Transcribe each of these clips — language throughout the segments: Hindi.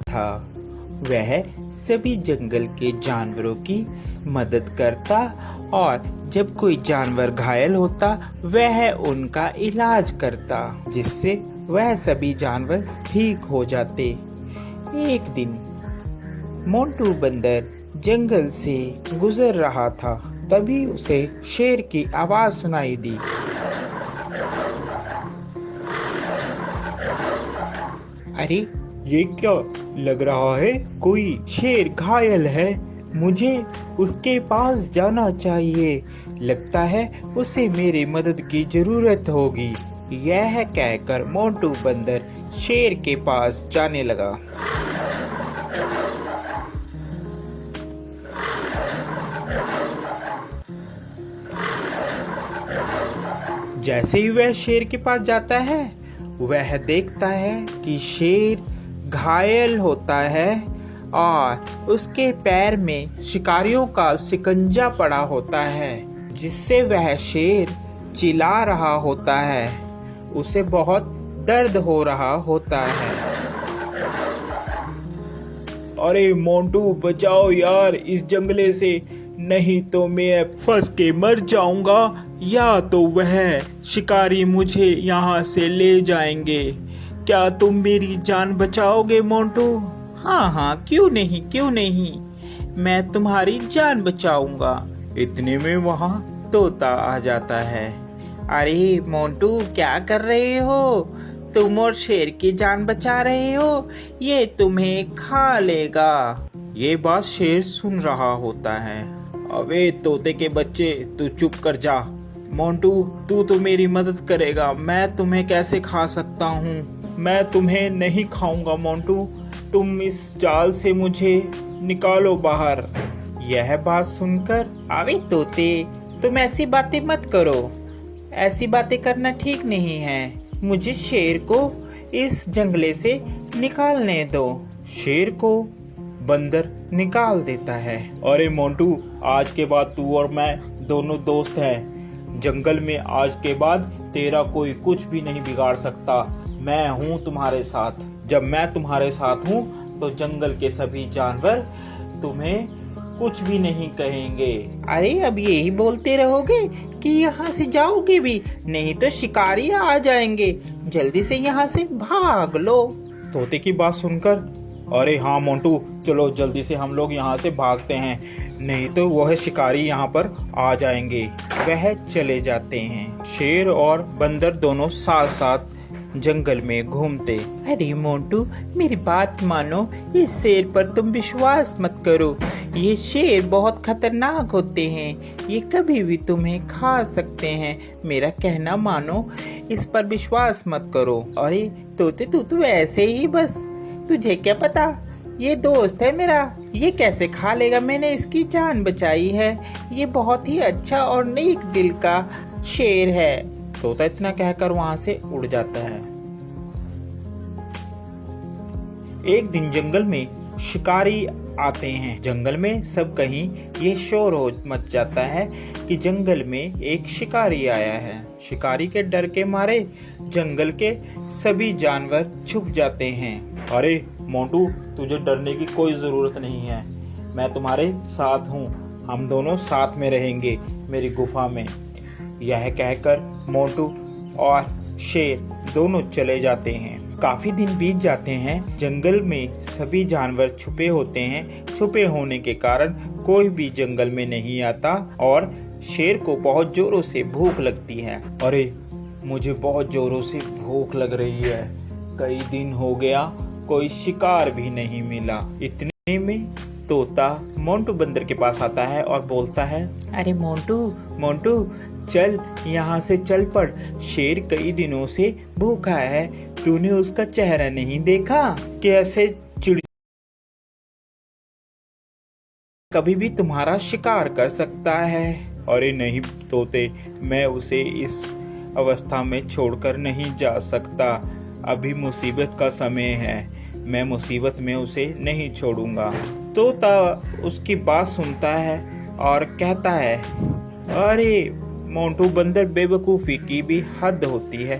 था। वह सभी जंगल के जानवरों की मदद करता और जब कोई जानवर घायल होता वह उनका इलाज करता, जिससे वह सभी जानवर ठीक हो जाते। एक दिन मोंटू बंदर जंगल से गुजर रहा था, तभी उसे शेर की आवाज सुनाई दी। अरे ये क्या लग रहा है, कोई शेर घायल है, मुझे उसके पास जाना चाहिए, लगता है उसे मेरी मदद की जरूरत होगी। यह कहकर मोंटू बंदर शेर के पास जाने लगा। जैसे ही वह शेर के पास जाता है वह देखता है कि शेर घायल होता है और उसके पैर में शिकारियों का शिकंजा पड़ा होता है, जिससे वह शेर चिल्ला रहा होता है। उसे बहुत दर्द हो रहा होता है। अरे मोंटू बचाओ यार इस जंगले से, नहीं तो मैं फंस के मर जाऊंगा या तो वह शिकारी मुझे यहाँ से ले जाएंगे। क्या तुम मेरी जान बचाओगे मोंटू? हाँ, क्यों नहीं, मैं तुम्हारी जान बचाऊंगा। इतने में वहाँ तोता आ जाता है। अरे मोंटू क्या कर रहे हो? तुम और शेर की जान बचा रहे हो, ये तुम्हें खा लेगा। ये बात शेर सुन रहा होता है। अबे तोते के बच्चे, तू चुप कर जा। मोंटू तू तो मेरी मदद करेगा, मैं तुम्हें कैसे खा सकता हूँ? मैं तुम्हें नहीं खाऊंगा मोंटू, तुम इस जाल से मुझे निकालो बाहर। यह बात सुनकर, अबे तोते तुम ऐसी बातें मत करो, ऐसी बातें करना ठीक नहीं है। मुझे शेर को इस जंगले से निकालने दो। शेर को बंदर निकाल देता है। अरे मोंटू, आज के बाद तू और मैं दोनों दोस्त हैं। जंगल में आज के बाद तेरा कोई कुछ भी नहीं बिगाड़ सकता। मैं हूँ तुम्हारे साथ। जब मैं तुम्हारे साथ हूँ तो जंगल के सभी जानवर तुम्हें कुछ भी नहीं कहेंगे। अरे अब यही बोलते रहोगे कि यहाँ से जाओगे भी, नहीं तो शिकारी आ जाएंगे। जल्दी से यहाँ से भाग लो। तोते की बात सुनकर, अरे हाँ मोंटू, चलो जल्दी से हम लोग यहाँ से भागते हैं, नहीं तो वह शिकारी यहाँ पर आ जाएंगे। वह चले जाते हैं। शेर और बंदर दोनों साथ साथ जंगल में घूमते। अरे मोंटू मेरी बात मानो, इस शेर पर तुम विश्वास मत करो। ये शेर बहुत खतरनाक होते हैं, ये कभी भी तुम्हें खा सकते हैं। मेरा कहना मानो, इस पर विश्वास मत करो। अरे तोते तू तो ऐसे ही बस, तुझे क्या पता, ये दोस्त है मेरा, ये कैसे खा लेगा, मैंने इसकी जान बचाई है। ये बहुत ही अच्छा और नेक दिल का शेर है। तोता इतना कहकर वहां से उड़ जाता है। एक दिन जंगल में शिकारी आते हैं। जंगल में सब कहीं ये शोर हो मच जाता है कि जंगल में एक शिकारी आया है। शिकारी के डर के मारे जंगल के सभी जानवर छुप जाते हैं। अरे मोंटू, तुझे डरने की कोई जरूरत नहीं है, मैं तुम्हारे साथ हूँ, हम दोनों साथ में रहेंगे मेरी गुफा में। यह कहकर मोंटू और शेर दोनों चले जाते हैं। काफी दिन बीत जाते हैं। जंगल में सभी जानवर छुपे होते हैं। छुपे होने के कारण कोई भी जंगल में नहीं आता और शेर को बहुत जोरों से भूख लगती है। अरे मुझे बहुत जोरों से भूख लग रही है, कई दिन हो गया कोई शिकार भी नहीं मिला। इतने में तोता मोंटू बंदर के पास आता है और बोलता है, अरे मोंटू चल यहाँ से चल पड़, शेर कई दिनों से भूखा है, तूने उसका चेहरा नहीं देखा, कैसे चिड़ कभी भी तुम्हारा शिकार कर सकता है। अरे नहीं तोते, मैं उसे इस अवस्था में छोड़कर नहीं जा सकता, अभी मुसीबत का समय है, मैं मुसीबत में उसे नहीं छोड़ूंगा। तोता उसकी बात सुनता है और कहता है, अरे मोंटू बंदर, बेवकूफ़ी की भी हद होती है,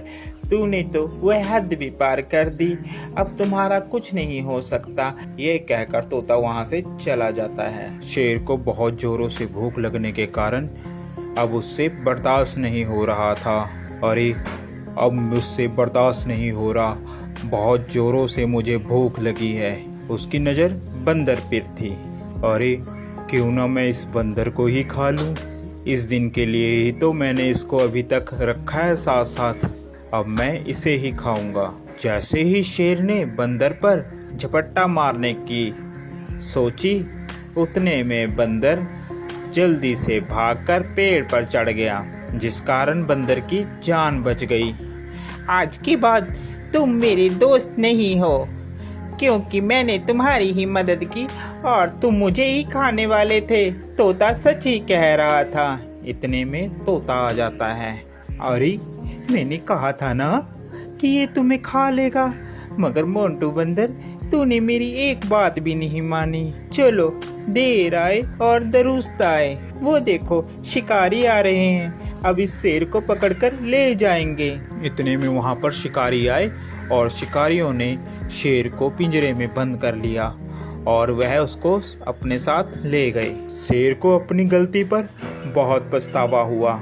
तूने तो वह हद भी पार कर दी, अब तुम्हारा कुछ नहीं हो सकता। ये कहकर तोता वहाँ से चला जाता है। शेर को बहुत जोरों से भूख लगने के कारण अब उससे बर्दाश्त नहीं हो रहा था। अरे अब मुझसे बर्दाश्त नहीं हो रहा, बहुत जोरों से मुझे भूख लगी है। उसकी नज़र बंदर पर थी। अरे क्यों ना मैं इस बंदर को ही खा लूं। इस दिन के लिए ही तो मैंने इसको अभी तक रखा है साथ साथ, अब मैं इसे ही खाऊंगा। जैसे ही शेर ने बंदर पर झपट्टा मारने की सोची, उतने में बंदर जल्दी से भागकर पेड़ पर चढ़ गया, जिस कारण बंदर की जान बच गई। आज के बाद तुम मेरे दोस्त नहीं हो, क्योंकि मैंने तुम्हारी ही मदद की और तुम मुझे ही खाने वाले थे। तोता सच ही कह रहा था। इतने में तोता आ जाता है। अरे मैंने कहा था ना कि ये तुम्हें खा लेगा, मगर मोंटू बंदर, तूने मेरी एक बात भी नहीं मानी। चलो, देर आए और दुरुस्त आए। वो देखो, शिकारी आ रहे हैं, अब इस शेर को पकड़कर ले जाएंगे। इतने में वहां पर शिकारी आए और शिकारियों ने शेर को पिंजरे में बंद कर लिया और वह उसको अपने साथ ले गए। शेर को अपनी गलती पर बहुत पछतावा हुआ।